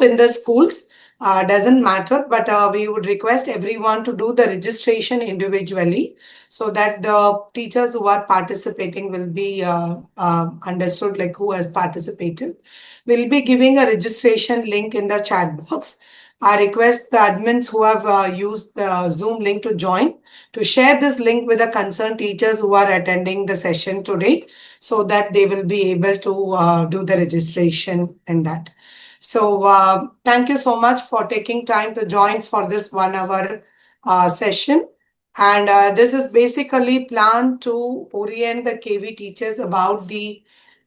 group in the schools. Doesn't matter, but we would request everyone to do the registration individually so that the teachers who are participating will be understood, like who has participated. We'll be giving a registration link in the chat box. I request the admins who have used the Zoom link to join to share this link with the concerned teachers who are attending the session today so that they will be able to do the registration in that. So thank you so much for taking time to join for this 1 hour session. And this is basically planned to orient the KV teachers about the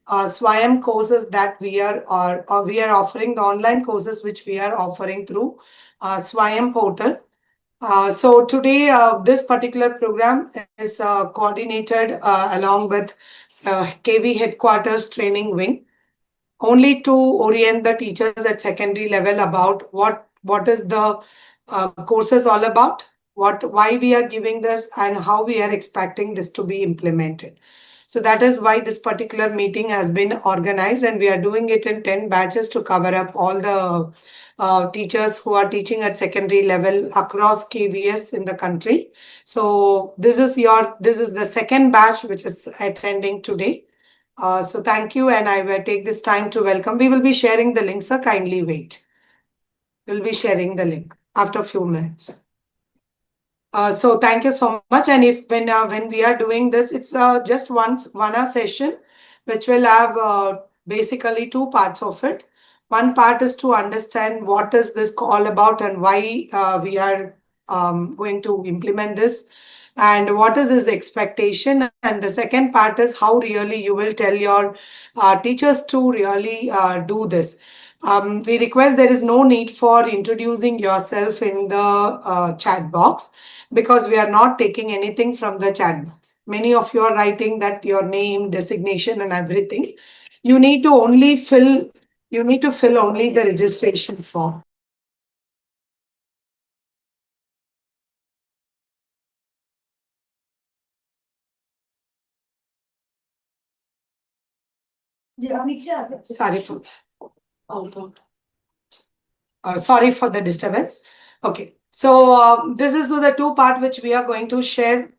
SWAYAM courses that we are offering, the online courses which we are offering through SWAYAM portal. So today, this particular program is coordinated along with KV Headquarters Training Wing, only to orient the teachers at secondary level about what is the courses all about, why we are giving this, and how we are expecting this to be implemented. So that is why this particular meeting has been organized, and we are doing it in 10 batches to cover up all the teachers who are teaching at secondary level across KVS in the country. So this is the second batch which is attending today. So thank you, and I will take this time to welcome. We will be sharing the link, sir. Kindly wait. We'll be sharing the link after a few minutes. So thank you so much. And if when we are doing this, it's just one hour session, which will have basically two parts of it. One part is to understand what is this all about and why we are going to implement this, and what is his expectation. And the second part is how really you will tell your teachers to really do this. We request there is no need for introducing yourself in the chat box, because we are not taking anything from the chat box. Many of you are writing that your name, designation, and everything. You need to only fill only the registration form. Sorry for sorry for the disturbance. Okay, so this is the two part which we are going to share.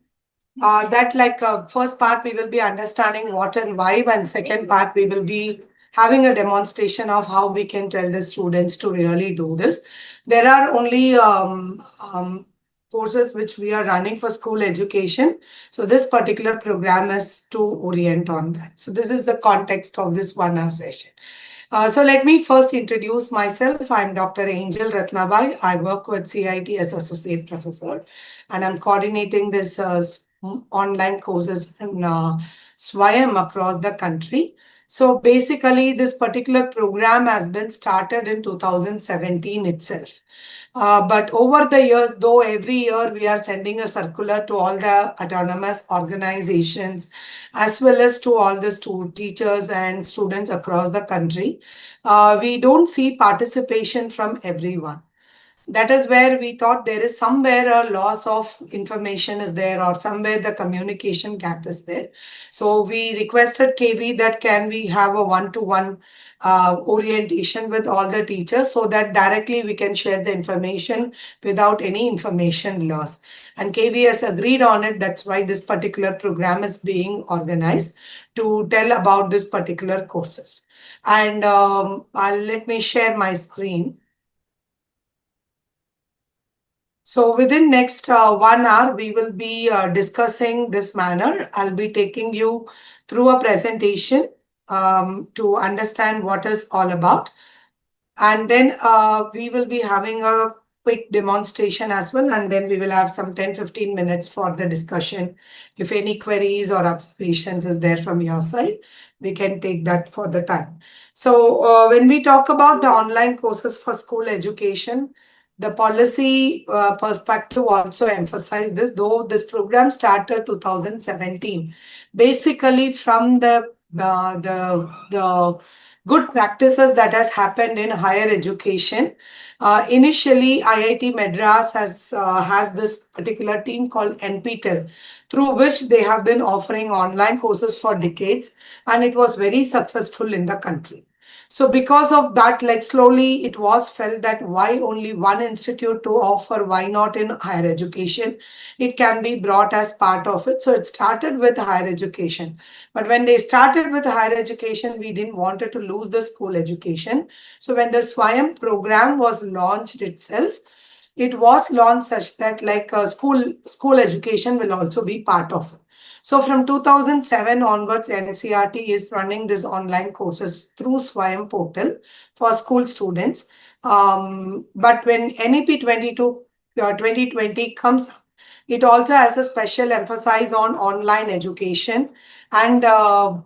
First part we will be understanding what and why, and second part we will be having a demonstration of how we can tell the students to really do this. There are only courses which we are running for school education. So this particular program is to orient on that. So this is the context of this 1 hour session. So let me first introduce myself. I'm Dr. Angel Ratnabai. I work with CIT as Associate Professor, and I'm coordinating this online courses in SWAYAM across the country. So basically, this particular program has been started in 2017 itself. But over the years, though every year we are sending a circular to all the autonomous organizations, as well as to all the teachers and students across the country, we don't see participation from everyone. That is where we thought there is somewhere a loss of information is there, or somewhere the communication gap is there. So we requested KV that can we have a one-to-one orientation with all the teachers so that directly we can share the information without any information loss. And KV has agreed on it. That's why this particular program is being organized to tell about this particular courses. And let me share my screen. So within next 1 hour, we will be discussing this manner. I'll be taking you through a presentation to understand what is all about. And then we will be having a quick demonstration as well. And then we will have some 10-15 minutes for the discussion. If any queries or observations is there from your side, we can take that for the time. So when we talk about the online courses for school education, the policy perspective also emphasized this, though this program started 2017. Basically, from the good practices that has happened in higher education. Initially, IIT Madras has this particular team called NPTEL, through which they have been offering online courses for decades, and it was very successful in the country. So because of that, like slowly it was felt that why only one institute to offer, why not in higher education? It can be brought as part of it. So it started with higher education. But when they started with higher education, we didn't wanted to lose the school education. So when the SWAYAM program was launched itself, it was launched such that like school education will also be part of it. So from 2007 onwards, NCRT is running this online courses through SWAYAM portal for school students. But when NEP 2020 comes up, it also has a special emphasis on online education, and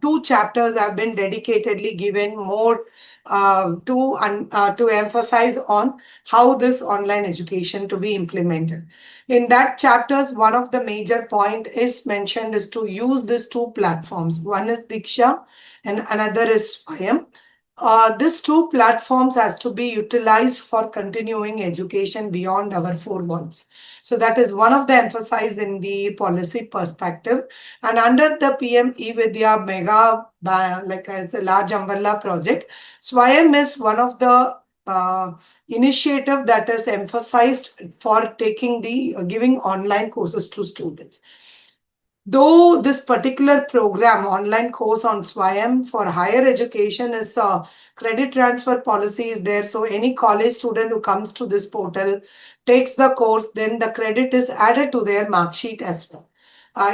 two chapters have been dedicatedly given more to emphasize on how this online education to be implemented. In that chapters, one of the major point is mentioned is to use these two platforms. One is Diksha and another is Swayam. These two platforms has to be utilized for continuing education beyond our four walls. So that is one of the emphasis in the policy perspective. And under the PM E-Vidya mega, like as a large umbrella project, Swayam is one of the initiative that is emphasized for taking the giving online courses to students. Though this particular program, online course on SWAYAM for higher education is a credit transfer policy is there. So any college student who comes to this portal takes the course, then the credit is added to their mark sheet as well.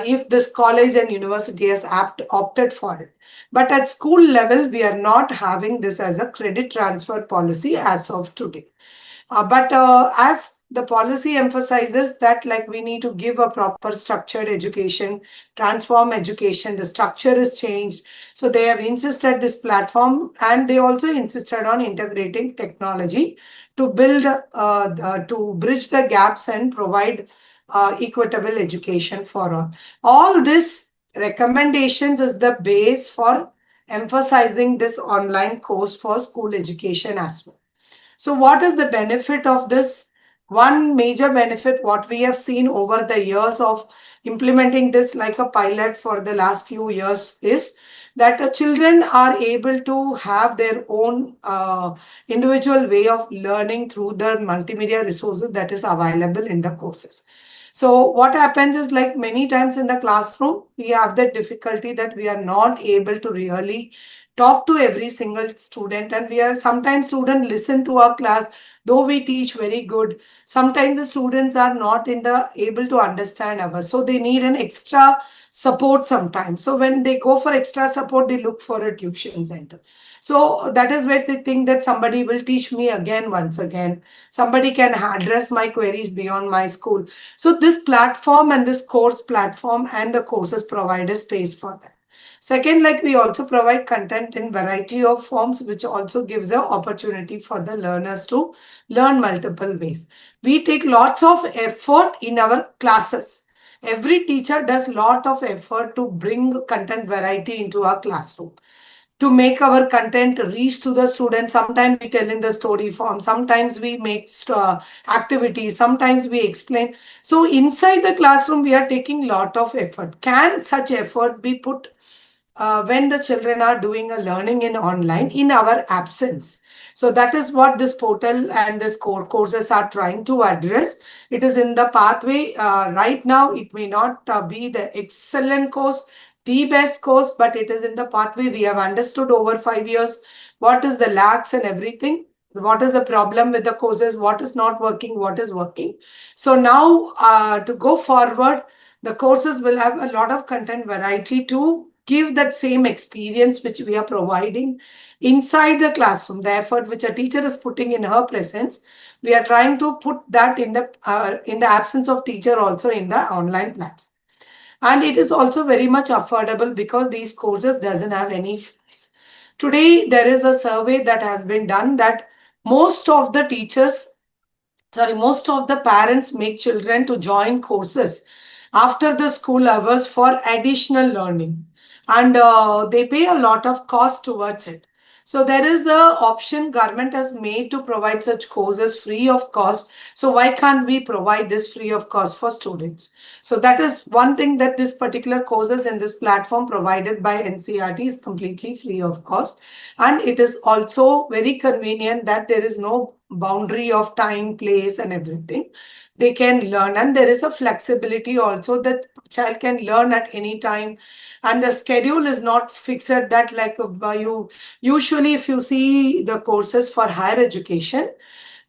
If this college and university has opted for it. But at school level, we are not having this as a credit transfer policy as of today. But as the policy emphasizes that like we need to give a proper structured education, transform education, the structure is changed. So they have insisted this platform, and they also insisted on integrating technology to build, to bridge the gaps and provide equitable education for all. All this recommendations is the base for emphasizing this online course for school education as well. So what is the benefit of this? One major benefit, what we have seen over the years of implementing this like a pilot for the last few years, is that the children are able to have their own individual way of learning through the multimedia resources that is available in the courses. So what happens is like many times in the classroom, we have the difficulty that we are not able to really talk to every single student, and we are sometimes students listen to our class, though we teach very good. Sometimes the students are not in the able to understand ours, so they need an extra support sometimes. So when they go for extra support, they look for a tuition center. So that is where they think that somebody will teach me again once again. Somebody can address my queries beyond my school. So this platform and this course platform and the courses provide a space for that. Second, like we also provide content in variety of forms, which also gives the opportunity for the learners to learn multiple ways. We take lots of effort in our classes. Every teacher does lot of effort to bring content variety into our classroom, to make our content reach to the students. Sometimes we tell in the story form, sometimes we make activities, sometimes we explain. So inside the classroom, we are taking lot of effort. Can such effort be put when the children are doing a learning in online in our absence? So that is what this portal and this core courses are trying to address. It is in the pathway. Right now, it may not be the excellent course, the best course, but it is in the pathway. We have understood over 5 years what is the lacks and everything. What is the problem with the courses? What is not working? What is working? So now to go forward, the courses will have a lot of content variety to give that same experience which we are providing inside the classroom. The effort which a teacher is putting in her presence, we are trying to put that in the absence of teacher also in the online platform. And it is also very much affordable because these courses doesn't have any fees. Today, there is a survey that has been done that most of the teachers, most of the parents make children to join courses after the school hours for additional learning, and they pay a lot of cost towards it. So there is a option government has made to provide such courses free of cost. So why can't we provide this free of cost for students? So that is one thing, that this particular courses in this platform provided by NCERT is completely free of cost. And it is also very convenient that there is no boundary of time, place and everything. They can learn, and there is a flexibility also that child can learn at any time, and the schedule is not fixed that like you usually if you see the courses for higher education,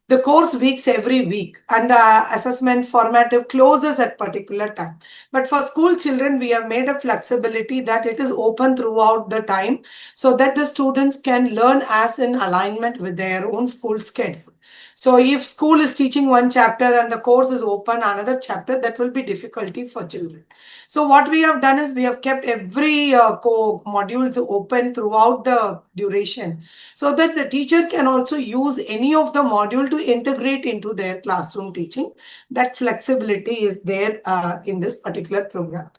the course weeks every week and the assessment formative closes at particular time. But for school children, we have made a flexibility that it is open throughout the time so that the students can learn as in alignment with their own school schedule. So if school is teaching one chapter and the course is open another chapter, that will be difficulty for children. So what we have done is we have kept every modules open throughout the duration, so that the teacher can also use any of the module to integrate into their classroom teaching. That flexibility is there in this particular program.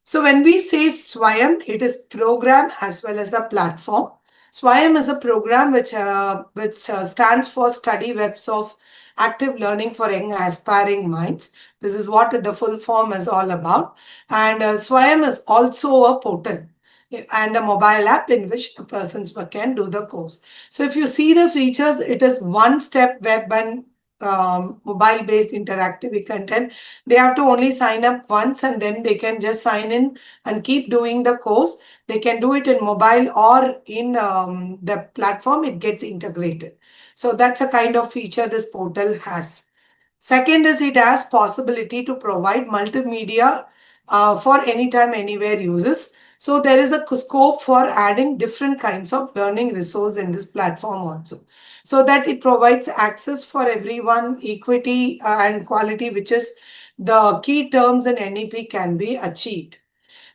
So when we say SWAYAM, it is program as well as a platform. SWAYAM is a program which stands for Study Webs of Active Learning for Young Aspiring Minds. This is what the full form is all about. And SWAYAM is also a portal and a mobile app in which the persons can do the course. So if you see the features, it is one-step web and mobile-based interactive content. They have to only sign up once and then they can just sign in and keep doing the course. They can do it in mobile or in the platform, it gets integrated. So that's a kind of feature this portal has. Second is it has possibility to provide multimedia for anytime, anywhere uses. So there is a scope for adding different kinds of learning resource in this platform also. So that it provides access for everyone, equity and quality, which is the key terms in NEP can be achieved.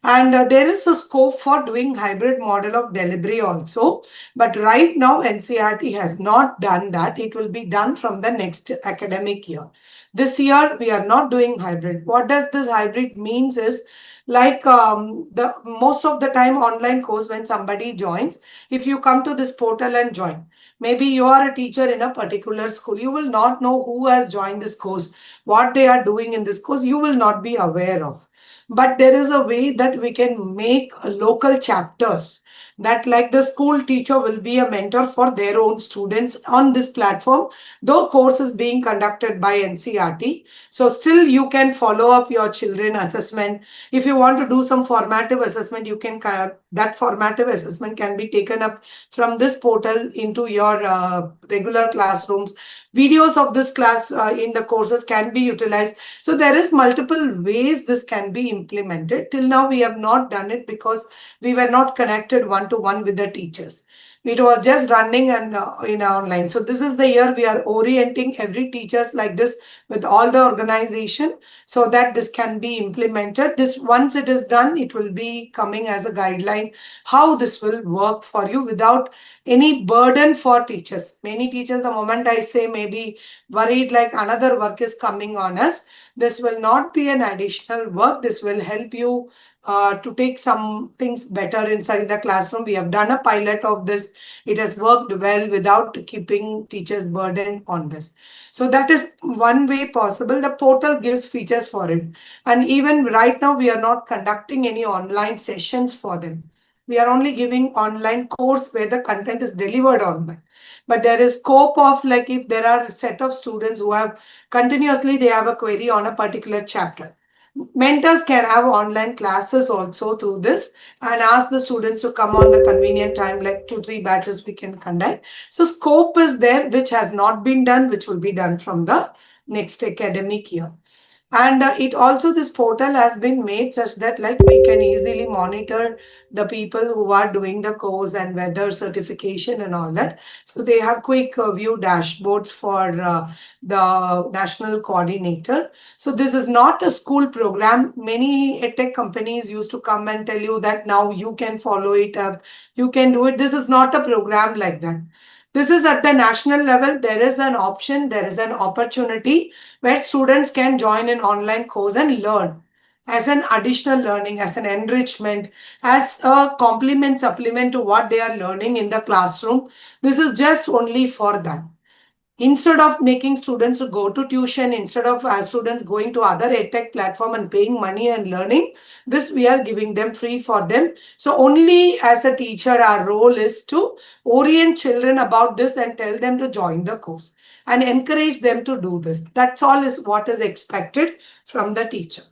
And there is a scope for doing hybrid model of delivery also. But right now, NCERT has not done that. It will be done from the next academic year. This year, we are not doing hybrid. What does this hybrid means is, like the most of the time online course, when somebody joins, if you come to this portal and join, maybe you are a teacher in a particular school, you will not know who has joined this course, what they are doing in this course, you will not be aware of. But there is a way that we can make local chapters, that like the school teacher will be a mentor for their own students on this platform, though course is being conducted by NCERT. So still you can follow up your children assessment. If you want to do some formative assessment, you can that formative assessment can be taken up from this portal into your regular classrooms. Videos of this class in the courses can be utilized. So there is multiple ways this can be implemented. Till now, we have not done it because we were not connected one-to-one with the teachers. It was just running and in online. So this is the year we are orienting every teachers like this with all the organization so that this can be implemented. This once it is done, it will be coming as a guideline how this will work for you without any burden for teachers. Many teachers, the moment I say, maybe worried like another work is coming on us. This will not be an additional work. This will help you to take some things better inside the classroom. We have done a pilot of this. It has worked well without keeping teachers burdened on this. So that is one way possible. The portal gives features for it. And even right now, we are not conducting any online sessions for them. We are only giving online course where the content is delivered online. But there is scope of like if there are a set of students who have continuously they have a query on a particular chapter. Mentors can have online classes also through this and ask the students to come on the convenient time, like 2-3 batches we can conduct. So scope is there, which has not been done, which will be done from the next academic year. And it also, this portal has been made such that like we can easily monitor the people who are doing the course and whether certification and all that. So they have quick view dashboards for the national coordinator. So this is not a school program. Many edtech companies used to come and tell you that now you can follow it up, you can do it. This is not a program like that. This is at the national level. There is an option, there is an opportunity where students can join an online course and learn. as an additional learning, as an enrichment, as a complement, supplement to what they are learning in the classroom. This is just only for that. Instead of making students to go to tuition, instead of students going to other edtech platform and paying money and learning, this we are giving them free for them. So only as a teacher, our role is to orient children about this and tell them to join the course and encourage them to do this. That's all is what is expected from the teacher.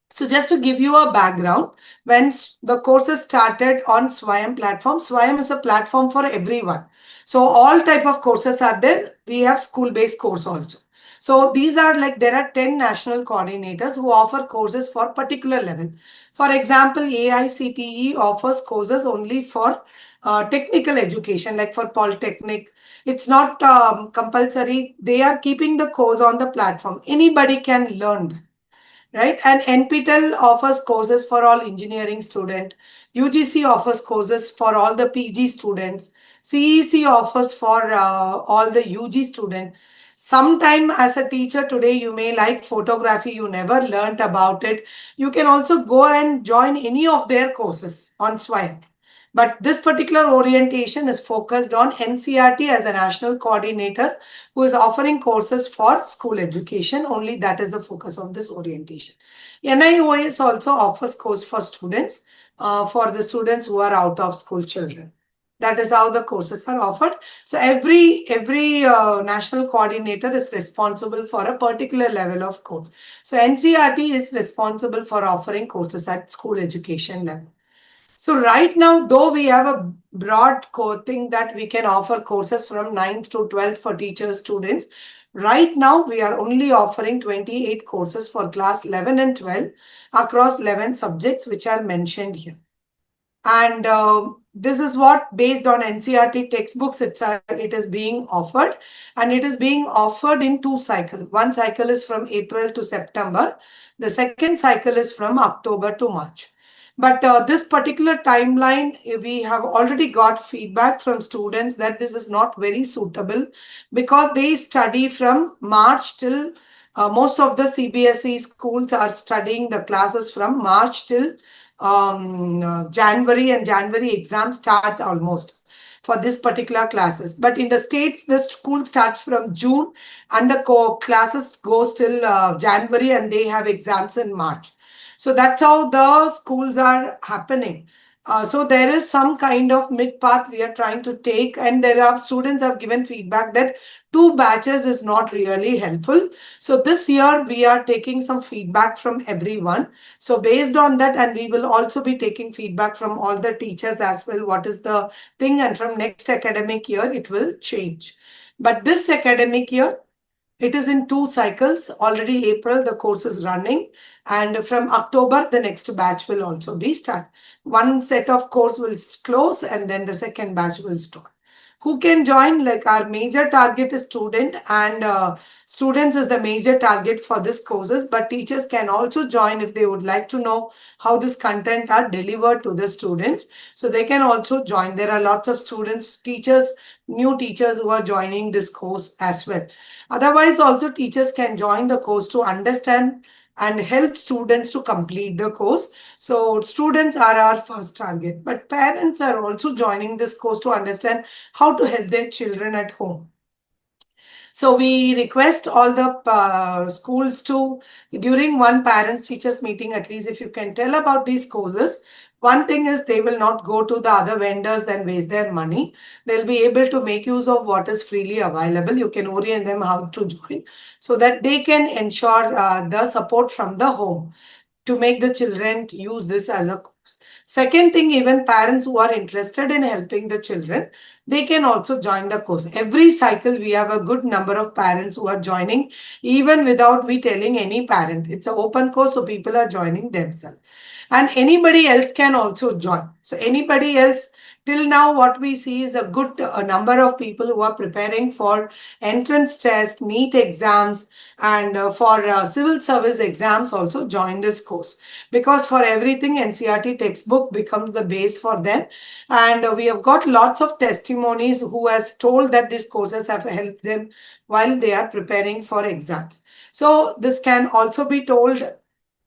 So just to give you a background, when the courses started on SWAYAM platform, SWAYAM is a platform for everyone. So all type of courses are there. We have school-based course also. So these are like, there are 10 national coordinators who offer courses for particular level. For example, AICTE offers courses only for technical education, like for polytechnic. It's not compulsory. They are keeping the course on the platform. Anybody can learn, right? And NPTEL offers courses for all engineering students. UGC offers courses for all the PG students. CEC offers for all the UG students. Sometime as a teacher today, you may like photography, you never learnt about it. You can also go and join any of their courses on SWAYAM. But this particular orientation is focused on NCERT as a national coordinator who is offering courses for school education. Only that is the focus of this orientation. NIOS also offers course for students, for the students who are out of school children. That is how the courses are offered. So every national coordinator is responsible for a particular level of course. So NCERT is responsible for offering courses at school education level. So right now, though we have a broad thing that we can offer courses from 9th to 12th for teachers, students, right now we are only offering 28 courses for class 11 and 12 across 11 subjects which are mentioned here. And this is what, based on NCERT textbooks, it is being offered, and it is being offered in 2 cycles. One cycle is from April to September. The second cycle is from October to March. But this particular timeline, we have already got feedback from students that this is not very suitable because they study from March till most of the CBSE schools are studying the classes from March till January, and January exam starts almost for this particular classes. But in the states, the school starts from June and the classes goes till January, and they have exams in March. So that's how the schools are happening. So there is some kind of mid path we are trying to take, and there are students have given feedback that 2 batches is not really helpful. So this year we are taking some feedback from everyone. So based on that, and we will also be taking feedback from all the teachers as well, what is the thing, and from next academic year it will change. But this academic year, it is in 2 cycles. Already April, the course is running. And from October, the next batch will also be start. One set of course will close, and then the second batch will start. Who can join? Like, our major target is student, and students is the major target for this courses. But teachers can also join if they would like to know how this content are delivered to the students. So they can also join. There are lots of students, teachers, new teachers who are joining this course as well. Otherwise, also teachers can join the course to understand and help students to complete the course. So students are our first target, but parents are also joining this course to understand how to help their children at home. So we request all the schools to, during one parents teachers meeting, at least if you can tell about these courses. One thing is, they will not go to the other vendors and waste their money. They'll be able to make use of what is freely available. You can orient them how to join so that they can ensure the support from the home to make the children use this as a course. Second thing, even parents who are interested in helping the children, they can also join the course. Every cycle, we have a good number of parents who are joining, even without we telling any parent. It's an open course, so people are joining themselves. And anybody else can also join. So anybody else, till now, what we see is a good number of people who are preparing for entrance tests, NEET exams, and for civil service exams also join this course. Because for everything, NCERT textbook becomes the base for them. And we have got lots of testimonies who has told that these courses have helped them while they are preparing for exams. So this can also be told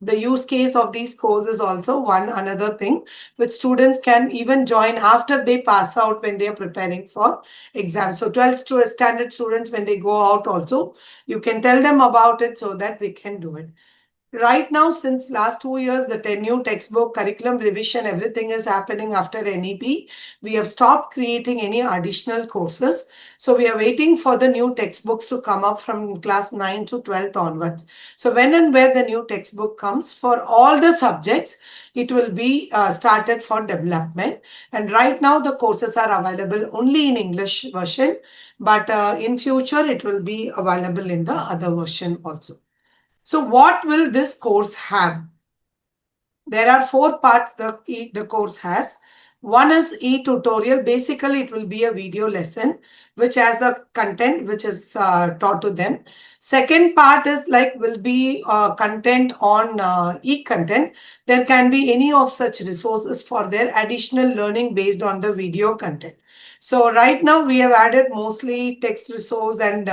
The use case of these courses is also one another thing which students can even join after they pass out when they are preparing for exams. So 12th standard students, when they go out also, you can tell them about it so that we can do it. Right now, since last 2 years, the new textbook, curriculum revision, everything is happening after NEP. We have stopped creating any additional courses. So we are waiting for the new textbooks to come up from class 9 to 12th onwards. So when and where the new textbook comes for all the subjects, it will be started for development. And right now, the courses are available only in English version. But in future, it will be available in the other version also. So what will this course have? There are 4 parts the course has. One is e-tutorial. Basically, it will be a video lesson which has a content which is taught to them. Second part is will be content on e-content. There can be any of such resources for their additional learning based on the video content. So right now we have added mostly text resource and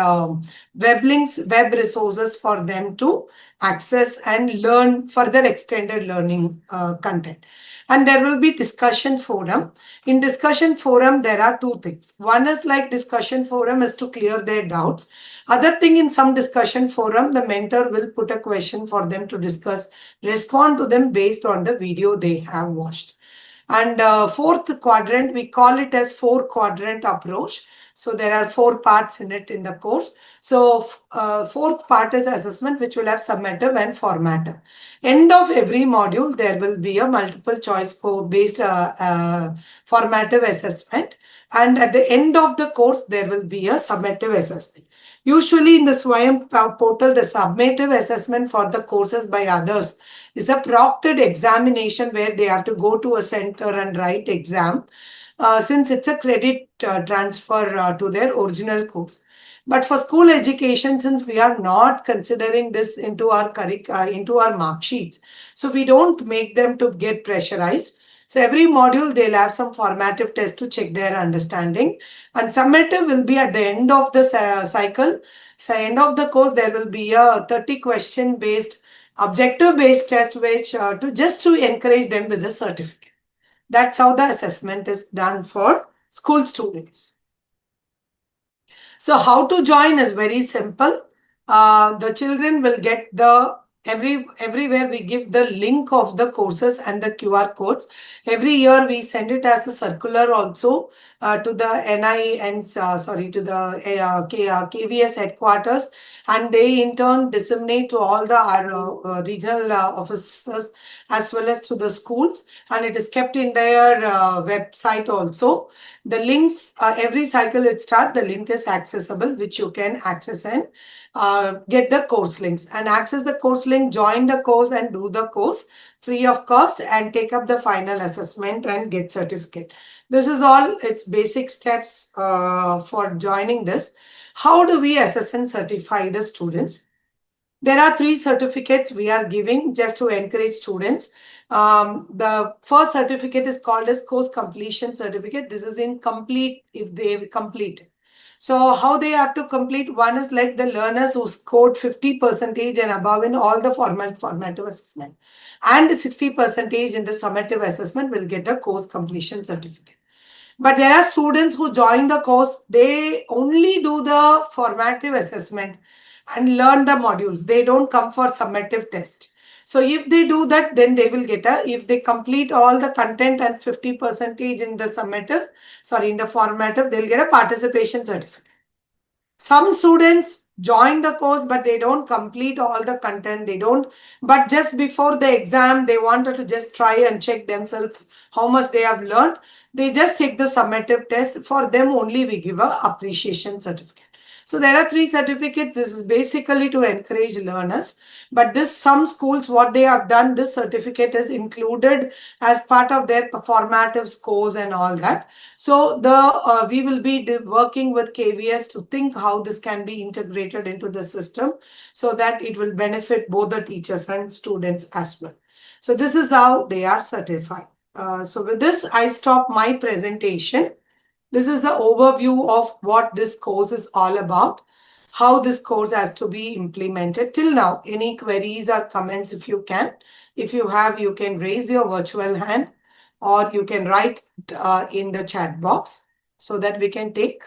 web links, web resources for them to access and learn further extended learning content. And there will be discussion forum. In discussion forum, there are 2 things. One is discussion forum is to clear their doubts. Other thing, in some discussion forum, the mentor will put a question for them to discuss, respond to them based on the video they have watched. And fourth quadrant, we call it as 4-quadrant approach. So there are 4 parts in it in the course. So fourth part is assessment, which will have summative and formative. End of every module, there will be a multiple choice based formative assessment. And at the end of the course, there will be a summative assessment. Usually in the SWAYAM portal, the summative assessment for the courses by others is a proctored examination where they have to go to a center and write exam, since it's a credit transfer to their original course. But for school education, since we are not considering this into our into our mark sheets, so we don't make them to get pressurized. So every module, they'll have some formative test to check their understanding. And summative will be at the end of the cycle. So end of the course, there will be a 30 question based, objective based test, which to encourage them with the certificate. That's how the assessment is done for school students. So how to join is very simple. The children will get everywhere we give the link of the courses and the QR codes. Every year we send it as a circular also to the NI and to the KVS headquarters, and they in turn disseminate to all the regional officers as well as to the schools, and it is kept in their website also. The links, every cycle it starts, the link is accessible, which you can access and get the course links and access the course link, join the course and do the course free of cost and take up the final assessment and get certificate. This is all its basic steps for joining this. How do we assess and certify the students? There are 3 certificates we are giving just to encourage students. The first certificate is called as course completion certificate. This is in complete if they complete. So how they have to complete? One is the learners who scored 50% and above in all the formative assessment and 60% in the summative assessment will get a course completion certificate. But there are students who join the course, they only do the formative assessment and learn the modules. They don't come for summative test. So if they do that, then they will get if they complete all the content and 50% in the in the formative, they'll get a participation certificate. Some students join the course, but they don't complete all the content. But just before the exam, they wanted to just try and check themselves how much they have learned. They just take the summative test. For them only we give a appreciation certificate. So there are 3 certificates. This is basically to encourage learners. But some schools, what they have done, this certificate is included as part of their formative scores and all that. So we will be working with KVS to think how this can be integrated into the system so that it will benefit both the teachers and students as well. So this is how they are certified. So with this, I stop my presentation. This is the overview of what this course is all about. how this course has to be implemented. Till now, any queries or comments if you can. If you have, you can raise your virtual hand or you can write in the chat box so that we can take.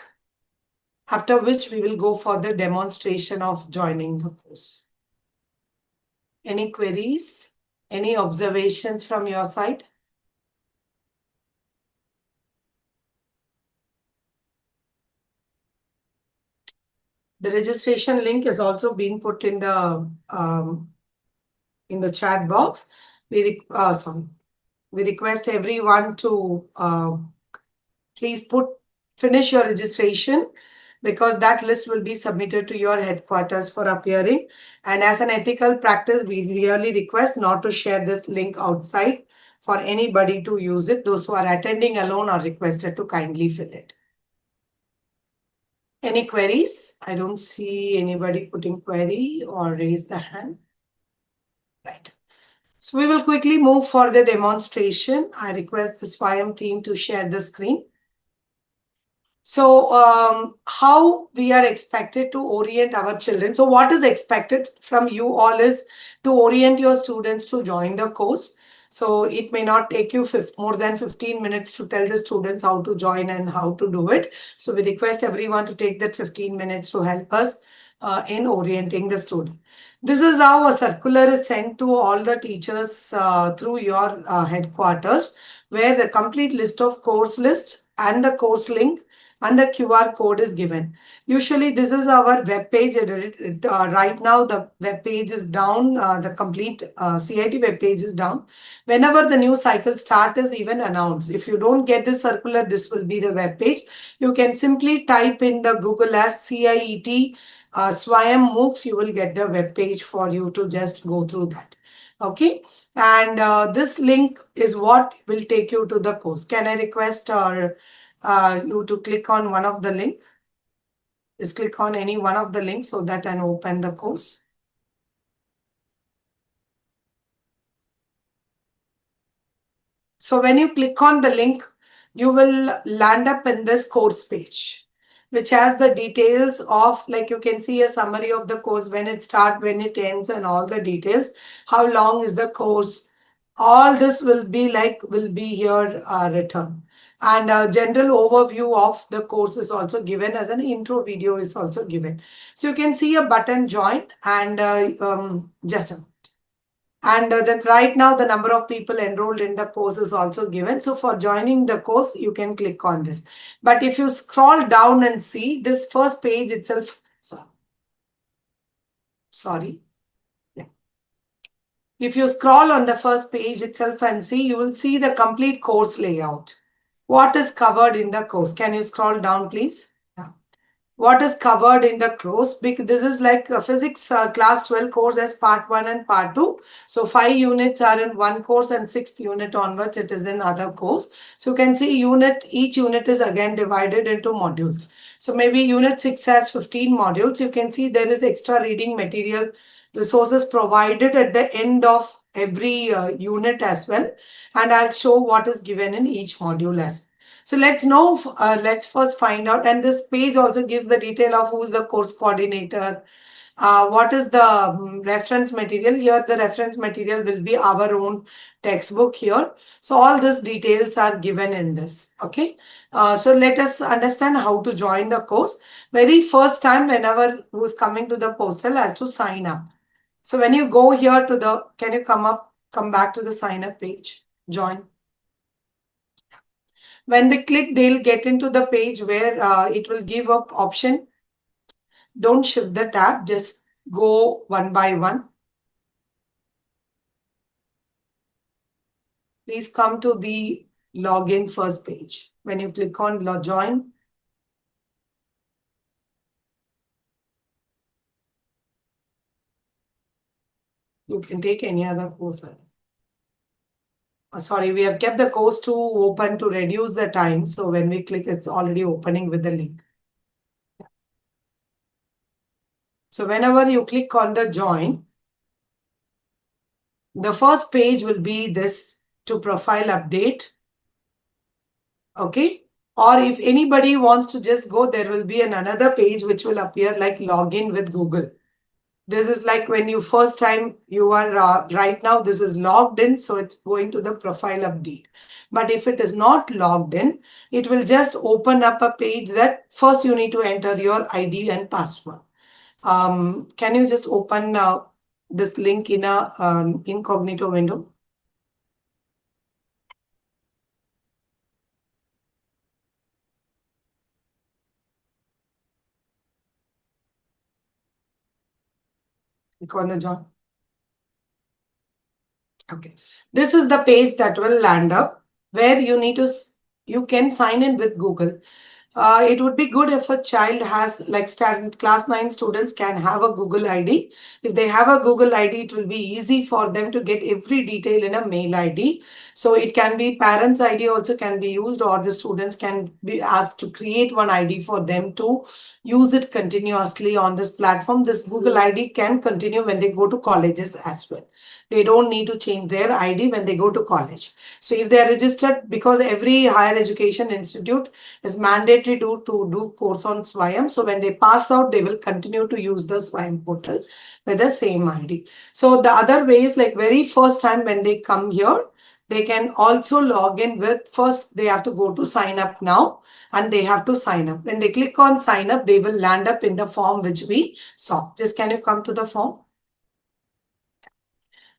After which we will go for the demonstration of joining the course. Any queries? Any observations from your side? The registration link is also being put in the chat box. We request everyone to please finish your registration, because that list will be submitted to your headquarters for appearing. And as an ethical practice, we really request not to share this link outside for anybody to use it. Those who are attending alone are requested to kindly fill it. Any queries? I don't see anybody putting query or raise the hand. Right. So we will quickly move for the demonstration. I request the SWAYAM team to share the screen. So how we are expected to orient our children. So what is expected from you all is to orient your students to join the course. So it may not take you more than 15 minutes to tell the students how to join and how to do it. So we request everyone to take that 15 minutes to help us in orienting the student. This is how a circular is sent to all the teachers through your headquarters, where the complete list of course list and the course link and the QR code is given. Usually this is our web page. Right now the web page is down, the complete CIT web page is down. Whenever the new cycle start is even announced, if you don't get this circular, this will be the web page. You can simply type in the Google as CIET SWAYAM MOOCs, you will get the web page for you to just go through that. Okay, and this link is what will take you to the course. Can I request you to click on one of the link? Just click on any one of the links so that I open the course. So when you click on the link, you will land up in this course page, which has the details of, like you can see a summary of the course, when it starts, when it ends, and all the details. How long is the course? All this will be here written. And a general overview of the course is also given, as an intro video is also given. So you can see a button join and just a and then right now the number of people enrolled in the course is also given. So for joining the course, you can click on this. But if you scroll down and see this first page itself, sorry. Yeah. If you scroll on the first page itself and see, you will see the complete course layout. What is covered in the course? Can you scroll down, please? Yeah. What is covered in the course? Because this is like a physics class 12 course as part 1 and part 2. So 5 units are in one course and 6th unit onwards it is in other course. So you can see each unit is again divided into modules. So maybe unit 6 has 15 modules. You can see there is extra reading material resources provided at the end of every unit as well. And I'll show what is given in each module as well. So let's first find out, and this page also gives the detail of who is the course coordinator, what is the reference material. Here the reference material will be our own textbook here. So all these details are given in this. Okay. So let us understand how to join the course. Very first time, whenever who's coming to the postal has to sign up. So when you go here to can you come back to the sign up page, join. When they click, they'll get into the page where it will give up option. Don't shift the tab, just go one by one. Please come to the login first page. When you click on join, you can take any other course. Sorry, we have kept the course 2 open to reduce the time. So when we click, it's already opening with the link. So whenever you click on the join, the first page will be this to profile update. Okay. Or if anybody wants to just go, there will be another page which will appear like login with Google. This is like when you first time you are right now, this is logged in. So it's going to the profile update. But if it is not logged in, it will just open up a page that first you need to enter your ID and password. Can you just open this link in a incognito window? Click on the join. Okay. This is the page that will land up where you need to, you can sign in with Google. It would be good if a child has like class 9 students can have a Google ID. If they have a Google ID, it will be easy for them to get every detail in a mail ID. So it can be parents ID also can be used, or the students can be asked to create one ID for them to use it continuously on this platform. This Google ID can continue when they go to colleges as well. They don't need to change their ID when they go to college. So if they are registered, because every higher education institute is mandatory to do course on SWAYAM. So when they pass out, they will continue to use the SWAYAM portal with the same ID. So the other way is like very first time when they come here, they can also log in with, first they have to go to sign up now and they have to sign up. When they click on sign up, they will land up in the form which we saw. Just can you come to the form?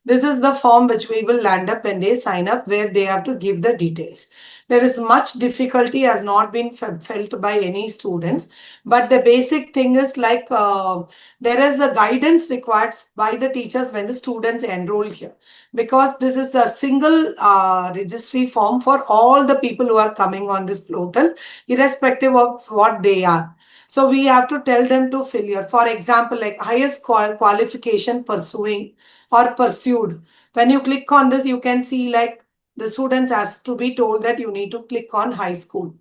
This is the form which we will land up when they sign up, where they have to give the details. There is much difficulty has not been felt by any students, but the basic thing is like there is a guidance required by the teachers when the students enroll here, because this is a single registry form for all the people who are coming on this portal, irrespective of what they are. So we have to tell them to fill here. For example, like highest qualification pursuing or pursued. When you click on this, you can see like the students has to be told that you need to click on high school.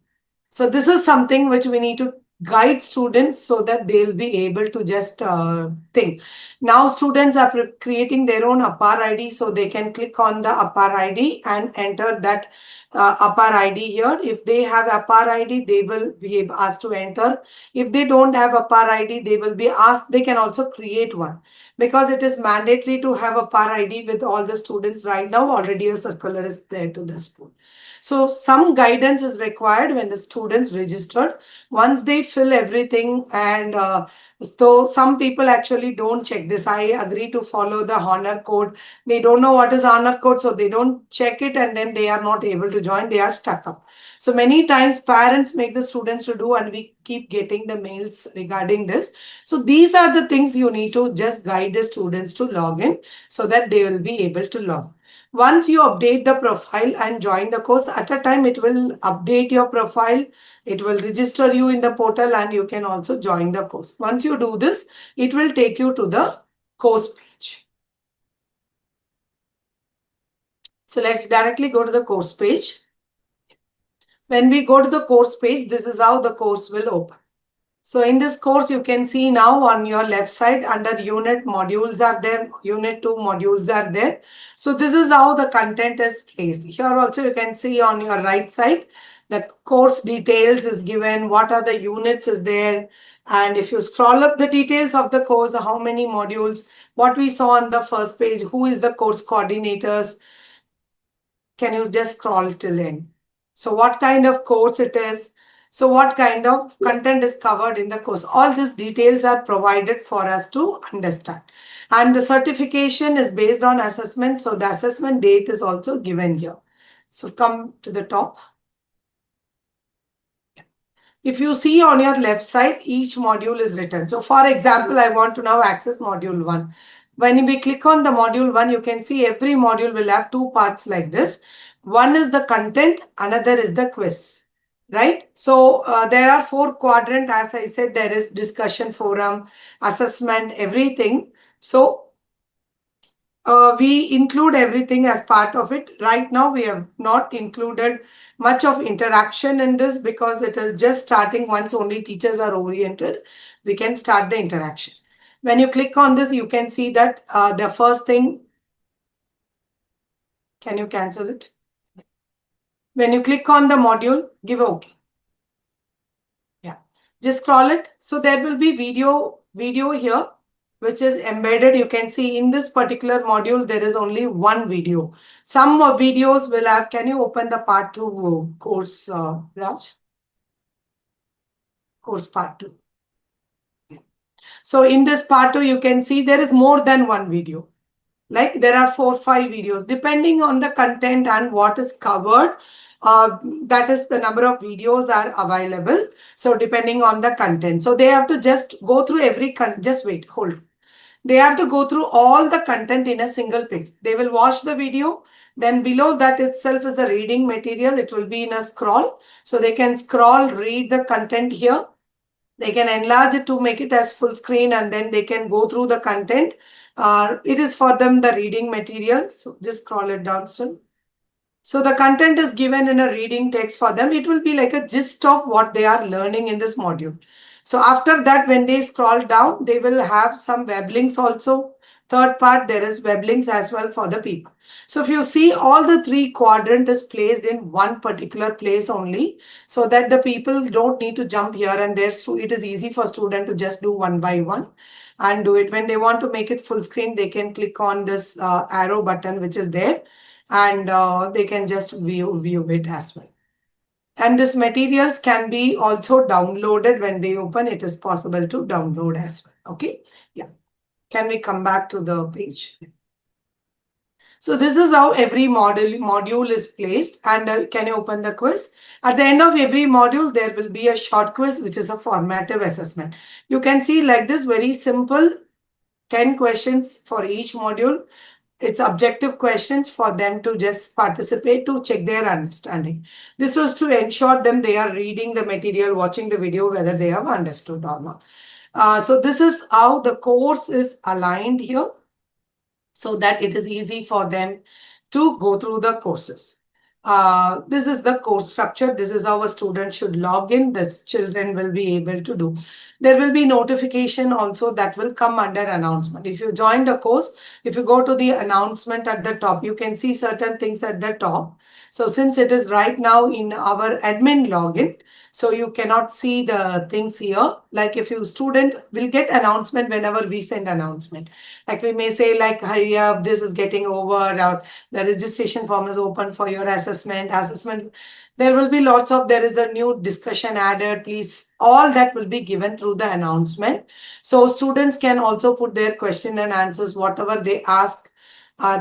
So this is something which we need to guide students so that they'll be able to just think. Now students are creating their own APAR ID, so they can click on the APAR ID and enter that APAR ID here. If they have APAR ID, they will be asked to enter. If they don't have APAR ID, they will be asked, they can also create one, because it is mandatory to have a APAR ID with all the students right now. Already a circular is there to the school. So some guidance is required when the students registered. Once they fill everything, and so some people actually don't check this. I agree to follow the honor code. They don't know what is honor code, so they don't check it, and then they are not able to join. They are stuck up. So many times parents make the students to do, and we keep getting the mails regarding this. So these are the things you need to just guide the students to log in so that they will be able to log. Once you update the profile and join the course, at a time it will update your profile, it will register you in the portal, and you can also join the course. Once you do this, it will take you to the course page. So let's directly go to the course page. When we go to the course page, this is how the course will open. So in this course, you can see now on your left side under unit modules are there, unit 2 modules are there. So this is how the content is placed. Here also you can see on your right side, the course details is given, what are the units is there. And if you scroll up the details of the course, how many modules, what we saw on the first page, who is the course coordinators, can you just scroll till end? So what kind of course it is? So what kind of content is covered in the course? All these details are provided for us to understand. And the certification is based on assessment. So the assessment date is also given here. So come to the top. If you see on your left side, each module is written. So for example, I want to now access module 1. When we click on the module 1, you can see every module will have two parts like this. One is the content, another is the quiz, right? So there are 4 quadrants. As I said, there is discussion forum, assessment, everything. So we include everything as part of it. Right now, we have not included much of interaction in this because it is just starting. Once only teachers are oriented, we can start the interaction. When you click on this, you can see that the first thing, can you cancel it? When you click on the module, give OK. Just scroll it. So there will be video here, which is embedded. You can see in this particular module, there is only one video. Some videos will have, can you open the part 2 course, Raj? Course part 2. So in this part 2, you can see there is more than one video. Like there are 4-5 videos, depending on the content and what is covered. That is the number of videos are available. So depending on the content. So they have to just go through just wait, hold. They have to go through all the content in a single page. They will watch the video. Then below that itself is the reading material. It will be in a scroll. So they can scroll, read the content here. They can enlarge it to make it as full screen, and then they can go through the content. It is for them the reading material. So just scroll it down still. So the content is given in a reading text for them. It will be like a gist of what they are learning in this module. So after that, when they scroll down, they will have some web links also. Third part, there is web links as well for the people. So if you see, all the 3 quadrant is placed in one particular place only, so that the people don't need to jump here and there. So it is easy for student to just do one by one and do it. When they want to make it full screen, they can click on this arrow button which is there, and they can just view it as well. And this materials can be also downloaded. When they open, it is possible to download as well. Okay. Yeah. Can we come back to the page? So this is how every module is placed. And can you open the quiz? At the end of every module, there will be a short quiz, which is a formative assessment. You can see like this, very simple, 10 questions for each module. It's objective questions for them to just participate to check their understanding. This was to ensure them they are reading the material, watching the video, whether they have understood or not. So this is how the course is aligned here, so that it is easy for them to go through the courses. This is the course structure. This is how a student should log in. This children will be able to do. There will be notification also that will come under announcement. If you join the course, if you go to the announcement at the top, you can see certain things at the top. So since it is right now in our admin login, so you cannot see the things here. Like if you student will get announcement whenever we send announcement. Like we may say like, hurry up, this is getting over, or the registration form is open for your assessment. There will be lots of, there is a new discussion added, please. All that will be given through the announcement. So students can also put their question and answers, whatever they ask.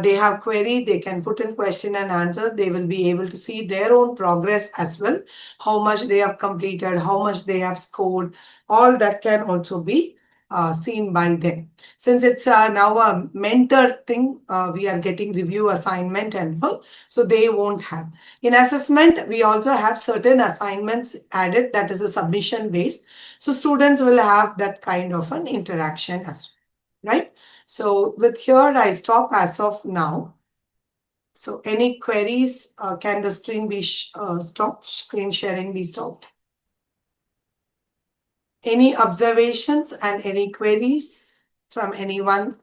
They have query, they can put in question and answers. They will be able to see their own progress as well. How much they have completed, how much they have scored. All that can also be seen by them. Since it's now a mentor thing, we are getting review assignment and all, so they won't have. In assessment, we also have certain assignments added, that is a submission based. So students will have that kind of an interaction as well, right? So with here, I stop as of now. So any queries, can the screen be stopped? Screen sharing be stopped? Any observations and any queries from anyone?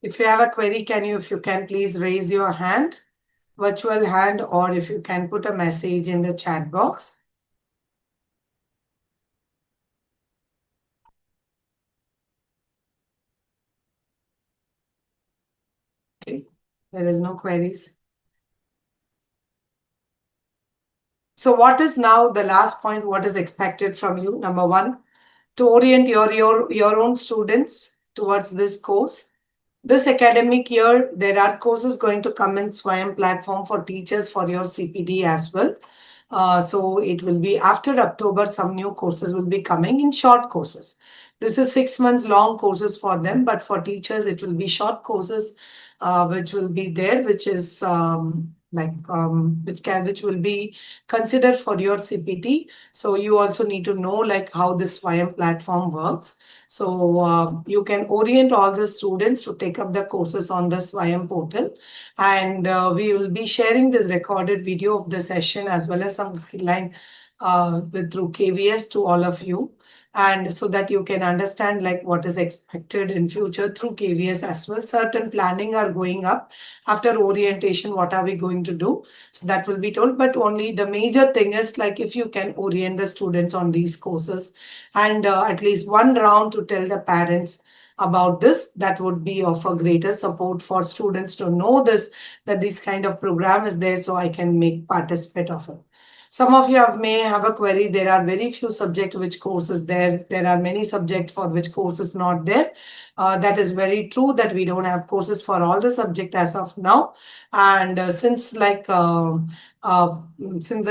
If you have a query, if you can please raise your hand, virtual hand, or if you can put a message in the chat box. Okay, there is no queries. So what is now the last point? What is expected from you? Number 1, to orient your own students towards this course. This academic year, there are courses going to come in SWAYAM platform for teachers for your CPD as well. So it will be after October, some new courses will be coming in short courses. This is 6 months long courses for them, but for teachers, it will be short courses, which will be there, which is which will be considered for your CPT. So you also need to know like how this SWAYAM platform works. So you can orient all the students to take up the courses on the SWAYAM portal. And we will be sharing this recorded video of the session as well as some guideline through KVS to all of you. and so that you can understand like what is expected in future through KVS as well. Certain planning are going up after orientation. What are we going to do? So that will be told, but only the major thing is like if you can orient the students on these courses and at least one round to tell the parents about this, that would be of a greater support for students to know this, that this kind of program is there, so I can make participate of it. Some of you may have a query. There are very few subject which course is there. There are many subjects for which course is not there. That is very true that we don't have courses for all the subject as of now. And uh, since the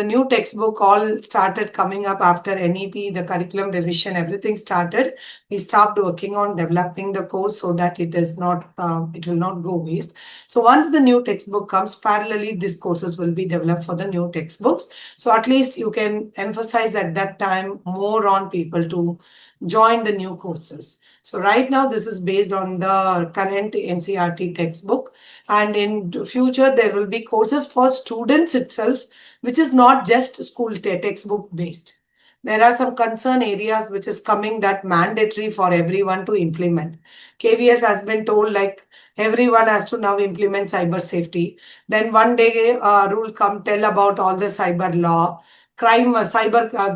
new textbook all started coming up after NEP, the curriculum revision, everything started, we stopped working on developing the course so that it will not go waste. So once the new textbook comes, parallelly, these courses will be developed for the new textbooks. So at least you can emphasize at that time more on people to join the new courses. So right now, this is based on the current NCERT textbook. And in the future, there will be courses for students itself, which is not just school textbook based. There are some concern areas which is coming that mandatory for everyone to implement. KVS has been told like everyone has to now implement cyber safety. Then one day rule come tell about all the cyber law, crime,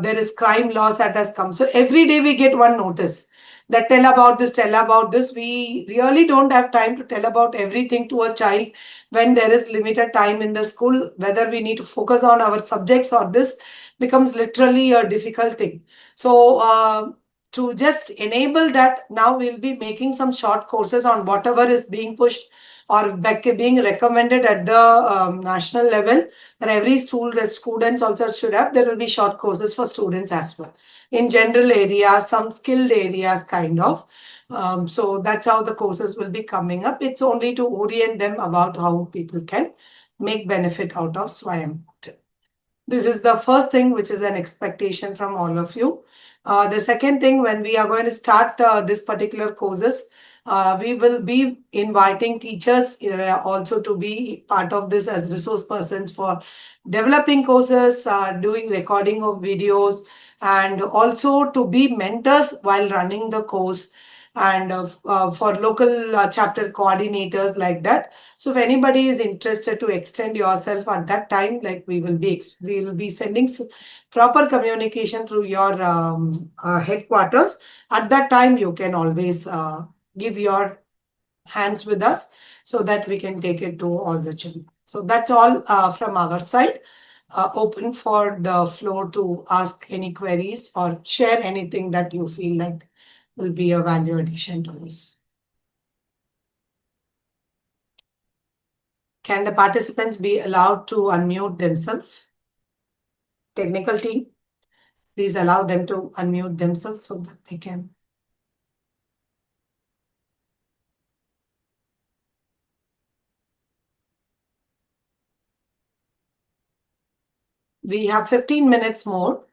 there is crime laws that has come. So every day we get one notice that tell about this, tell about this. We really don't have time to tell about everything to a child when there is limited time in the school, whether we need to focus on our subjects or this becomes literally a difficult thing. So to just enable that, now we'll be making some short courses on whatever is being pushed or being recommended at the national level, and every students also should have. There will be short courses for students as well in general areas, some skilled areas kind of. So that's how the courses will be coming up. It's only to orient them about how people can make benefit out of SWAYAM. This is the first thing which is an expectation from all of you. The second thing, when we are going to start this particular courses, we will be inviting teachers also to be part of this as resource persons for developing courses, doing recording of videos, and also to be mentors while running the course, and for local chapter coordinators like that. So if anybody is interested to extend yourself at that time, like we will be sending proper communication through your headquarters. At that time, you can always give your hands with us so that we can take it to all the children. So that's all from our side. Open for the floor to ask any queries or share anything that you feel like will be a value addition to this. Can the participants be allowed to unmute themselves? Technical team, please allow them to unmute themselves so that they can. We have 15 minutes more.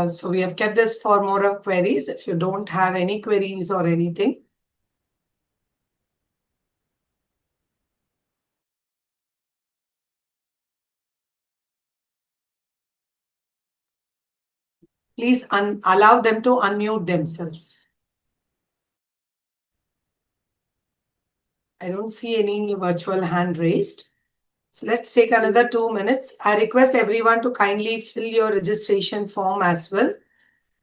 So we have kept this for more of queries. If you don't have any queries or anything. Please allow them to unmute themselves. I don't see any virtual hand raised. So let's take another 2 minutes. I request everyone to kindly fill your registration form as well.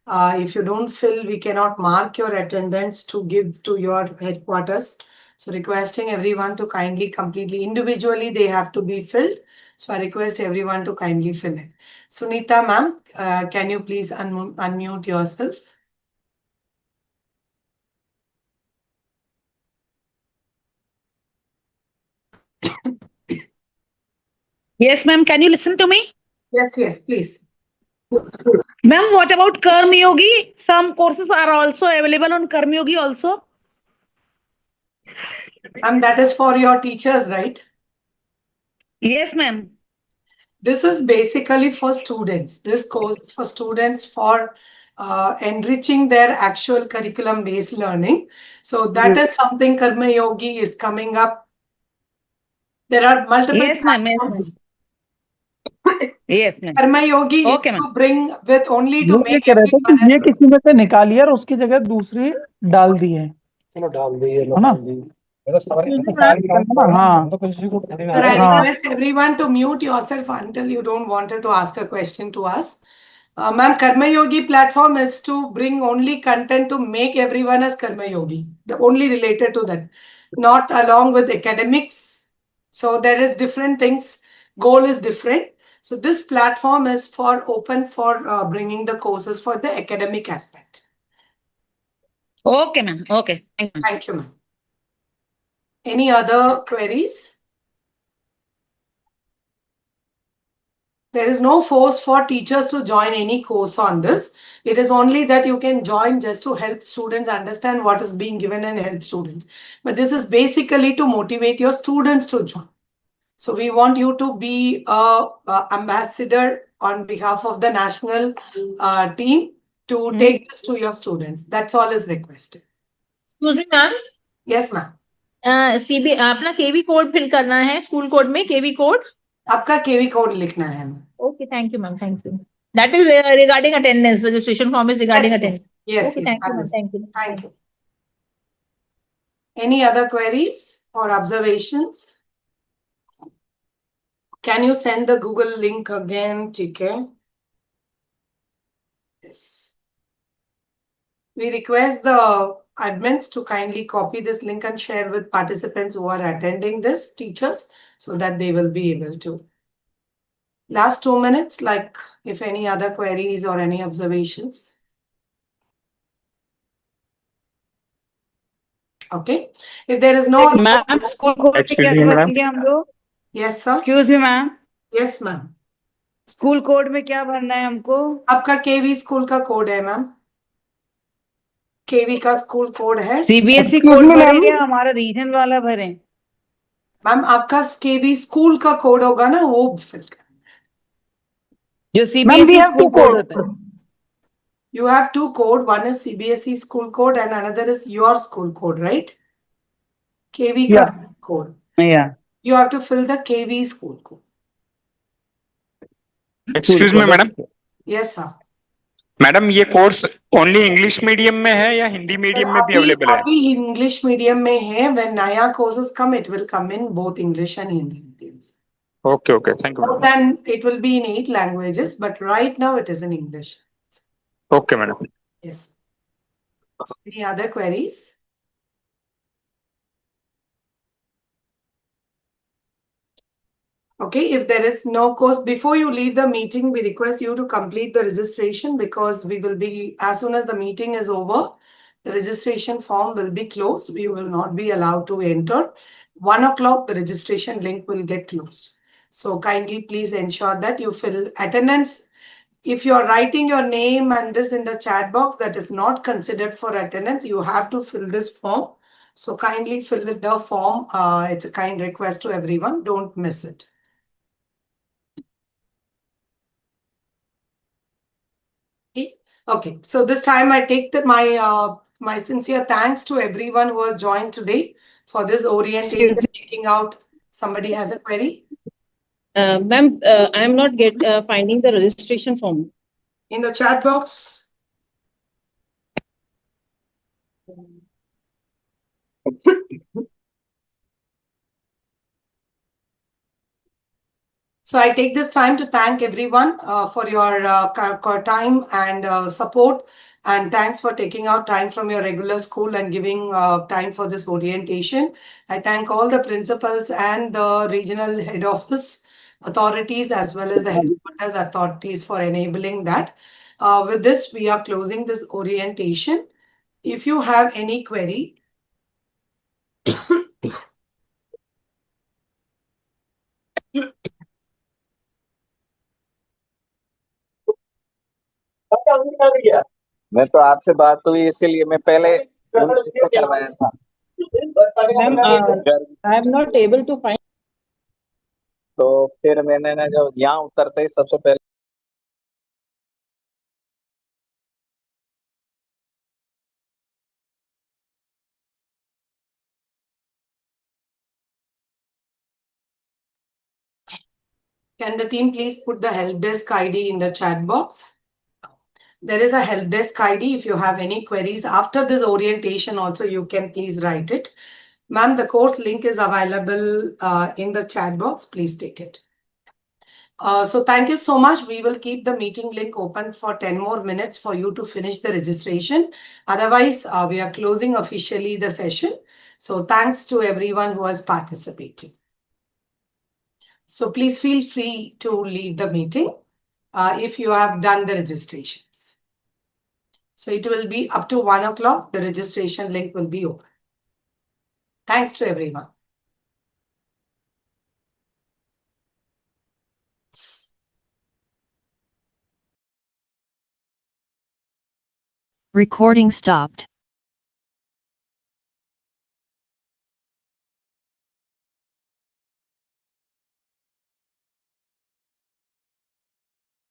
If you don't fill, we cannot mark your attendance to give to your headquarters. So requesting everyone to kindly completely individually, they have to be filled. So I request everyone to kindly fill it. Sunita ma'am, can you please unmute yourself? Yes, ma'am. Can you listen to me? Yes, please. Ma'am, what about Karmyogi? Some courses are also available on Karmyogi also. And that is for your teachers, right? Yes, ma'am. This is basically for students. This course is for students for enriching their actual curriculum-based learning. So that is something Karma Yogi is coming up. There are multiple Yes, ma'am. Yes, ma'am. platforms. Yes, ma'am. Karmayogi is Okay, to ma'am. bring with only to वो ये make कह रहे थे everyone कि ये as किसी में से निकालिए और उसकी जगह दूसरी डाल दिए, चलो डाल दिए, है ना? हाँ Sir, I हाँ request everyone to mute yourself until you don't wanted to ask a question to us. Ma'am, Karma Yogi platform is to bring only content to make everyone as Karma Yogi. The only related to that, not along with academics. So there is different things. Goal is different. So this platform is for open for bringing the courses for the academic aspect. Okay, ma'am. Okay. Thank you. Thank you, ma'am. Any other queries? There is no force for teachers to join any course on this. It is only that you can join just to help students understand what is being given and help students. But this is basically to motivate your students to join. So we want you to be a ambassador on behalf of the national team to take this to your students. That's all is requested. Excuse me, ma'am. Yes, ma'am. CB अपना केवी code fill करना है school code में केवी code आपका केवी code लिखना है ma'am. Okay thank you ma'am thank you that is regarding attendance registration form is regarding attendance Yes, okay yes, thank you ma'am understood. Thank you Thank you. Any other queries or observations? Can you send the Google link again, TK? Yes. We request the admins to kindly copy this link and share with participants who are attending this, teachers, so that they will be able to. Last 2 minutes, like if any other queries or any observations. Okay. If there is no... ma'am school code में क्या भरेंगे हम लोग? Yes, sir. Excuse me ma'am, Yes, ma'am. School code में क्या भरना है हमको? आपका केवी स्कूल का कोड है मैम. केवी का स्कूल कोड है. सीबीएसई Excuse कोड me, भरे ma'am. या हमारा रीजन वाला भरे? मैम आपका केवी स्कूल का कोड होगा ना, वो फिल कर. जो Ma'am, we CBSE have school two code codes. होता है. You have two code. One is CBSE school code and another is your school code, right? KV Yeah. code. या You have to fill the KV school code. Excuse me madam. Yes, sir. Madam ये course only English medium में है या Hindi medium में भी available है? अभी English medium में है. When नया courses come, it will come in both English and Hindi mediums. Okay okay thank you. Then it will be in 8 languages, but right now it is in English. Okay madam. Yes. Any other queries? Okay, if there is no course, before you leave the meeting, we request you to complete the registration because we will be, as soon as the meeting is over, the registration form will be closed. We will not be allowed to enter. 1 o'clock, the registration link will get closed. So kindly please ensure that you fill attendance. If you are writing your name and this in the chat box, that is not considered for attendance. You have to fill this form. So kindly fill the form. It's a kind request to everyone. Don't miss it. Okay, so this time I take my sincere thanks to everyone who has joined today for this orientation. Taking out, somebody has a query Ma'am, I am not finding the registration form. in the chat box. So I take this time to thank everyone for your time and support, and thanks for taking out time from your regular school and giving time for this orientation. I thank all the principals and the regional head office authorities as well as the headquarters authorities for enabling that. With this, we are closing this orientation. If you have any query, मैं तो आपसे बात हुई इसीलिए मैं पहले उनसे करवाया था. Ma'am, I am not able to find. तो फिर मैंने ना जब यहाँ उतरते ही सबसे पहले Can the team please put the help desk ID in the chat box? There is a help desk ID. If you have any queries after this orientation also, you can please write it. Ma'am, the course link is available in the chat box. Please take it. So thank you so much. We will keep the meeting link open for 10 more minutes for you to finish the registration. Otherwise, we are closing officially the session. So thanks to everyone who has participated. So please feel free to leave the meeting if you have done the registrations. So it will be up to 1 o'clock. The registration link will be open. Thanks to everyone. Recording stopped.